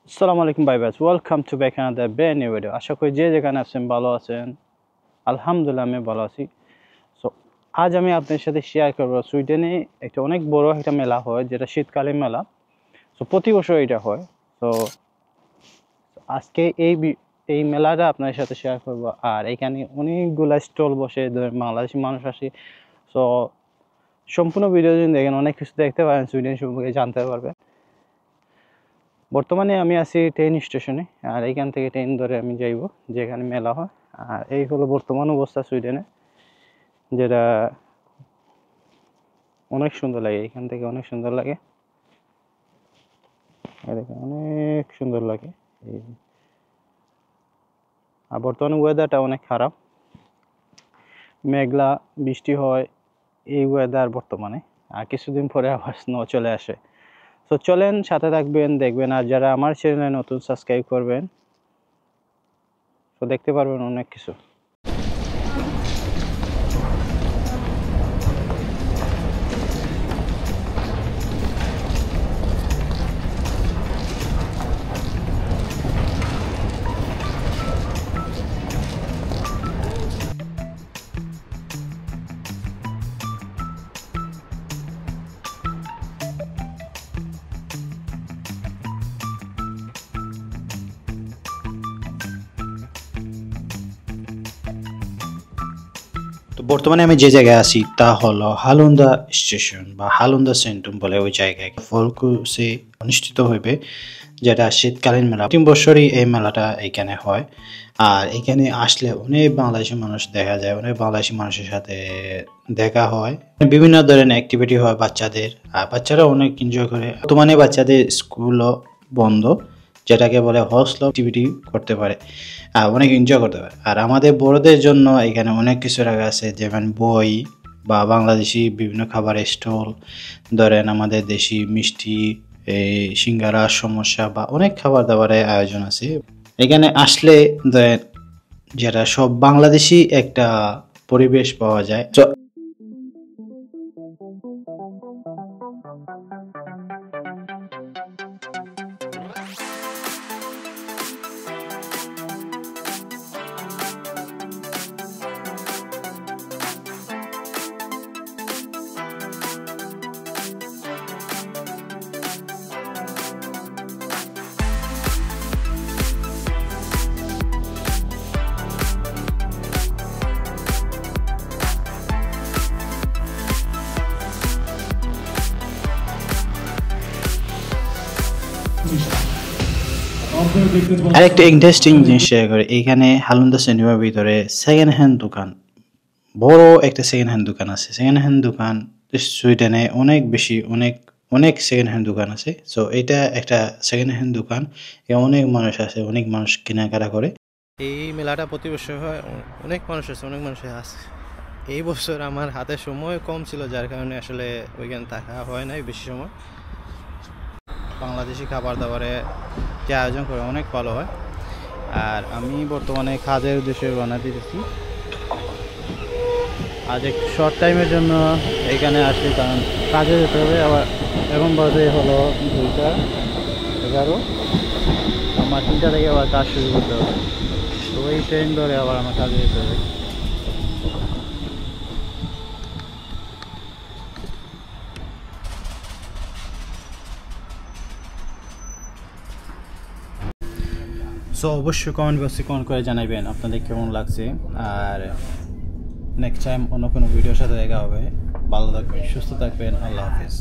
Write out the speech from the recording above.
আসসালামু আলাইকুম ভাই ব্যাস welcome to back another brand new video. আশা করি যে যেখানে আছেন ভালো আছেন। আলহামদুলিল্লাহ আমি ভালো আছি। সো আজ আমি আপনাদের সাথে শেয়ার করব সুইডেনে একটা অনেক বড় একটা মেলা হয়, যেটা শীতকালীন মেলা। সো প্রতি বছর এটা হয়। তো আজকে এই মেলাটা আপনাদের সাথে শেয়ার করব। আর এখানে অনেকগুলা স্টল বসে, বাংলাদেশি মানুষ আসে। সো সম্পূর্ণ ভিডিও যদি দেখেন অনেক কিছু দেখতে পারেন, সুইডেন সম্পর্কে জানতে পারবেন। বর্তমানে আমি আছি ট্রেন স্টেশনে, আর এইখান থেকে ট্রেন ধরে আমি যাইব যেখানে মেলা হয়। আর এই হলো বর্তমান অবস্থা সুইডেনে, যেটা অনেক সুন্দর লাগে। এখান থেকে অনেক সুন্দর লাগে, অনেক সুন্দর লাগে। আর বর্তমানে ওয়েদারটা অনেক খারাপ, মেঘলা, বৃষ্টি হয়, এই ওয়েদার বর্তমানে। আর কিছুদিন পরে আবার স্নো চলে আসে। তো চলেন, সাথে থাকবেন, দেখবেন। আর যারা আমার চ্যানেলে নতুন, সাবস্ক্রাইব করবেন, তো দেখতে পারবেন অনেক কিছু। তো বর্তমানে আমি যে জায়গায় আছি তা হলো হালুন্দা স্টেশন বা হালুন্দা সেন্ট্রাম বলে ওই জায়গায় ফলকুসে অনুষ্ঠিত হইবে, যেটা শীতকালীন মেলা। 3 বছরই এই মেলাটা এখানে হয়। আর এখানে আসলে অনেক বাংলাদেশি মানুষ দেখা যায়, অনেক বাংলাদেশি মানুষের সাথে দেখা হয়, বিভিন্ন ধরনের অ্যাক্টিভিটি হয় বাচ্চাদের। আর বাচ্চারা অনেক এনজয় করে। বর্তমানে বাচ্চাদের স্কুলও বন্ধ, যেটাকে বলে হস্টেল অ্যাক্টিভিটি করতে পারে আর অনেক এনজয় করতে পারে। আর আমাদের বড়দের জন্য এখানে অনেক কিছু রাখা আছে, যেমন বই বা বাংলাদেশি বিভিন্ন খাবারের স্টল, ধরেন আমাদের দেশি মিষ্টি, এই সিঙ্গারা, সমস্যা বা অনেক খাবার দাবারের আয়োজন আছে। এখানে আসলে যেটা সব বাংলাদেশি একটা পরিবেশ পাওয়া যায়। আরেকটা ইন্টারেস্টিং জিনিস শেয়ার করে, এইখানে হালুন্দা সিনেমার ভিতরে সেকেন্ড হ্যান্ড দোকান, বড় একটা সেকেন্ড হ্যান্ড দোকান আছে। সেকেন্ড হ্যান্ড দোকান সুইডেনে অনেক বেশি, অনেক অনেক সেকেন্ড হ্যান্ড দোকান আছে। সো এটা একটা সেকেন্ড হ্যান্ড দোকান, অনেক মানুষ আছে, অনেক মানুষ কেনাকাটা করে। এই মেলাটা প্রতি বছর হয়, অনেক মানুষ আছে, অনেক মানুষ আছে। এই বছর আমার হাতে সময় কম ছিল, যার কারণে আসলে ওইখানে থাকা হয় নাই বেশি সময়। বাংলাদেশি খাবার দাবারে যে আয়োজন করে অনেক ভালো হয়। আর আমি বর্তমানে কাজের উদ্দেশ্যে রওনা দিতেছি। আজ একটু শর্ট টাইমের জন্য এখানে আসি, কারণ কাজে যেতে হবে। আবার এখন বাজে হলো 2:11, আমার 3টা থেকে আবার কাজ শুরু করতে হবে। তো এই ট্রেন ধরে আবার আমার কাজে যেতে হবে। সো অবশ্যই কমেন্ট বক্সে কমেন্ট করে জানাবেন আপনাদের কেমন লাগছে। আর নেক্সট টাইম অন্য কোনো ভিডিওর সাথে দেখা হবে। ভালো থাকবেন, সুস্থ থাকবেন। আল্লাহ হাফেজ।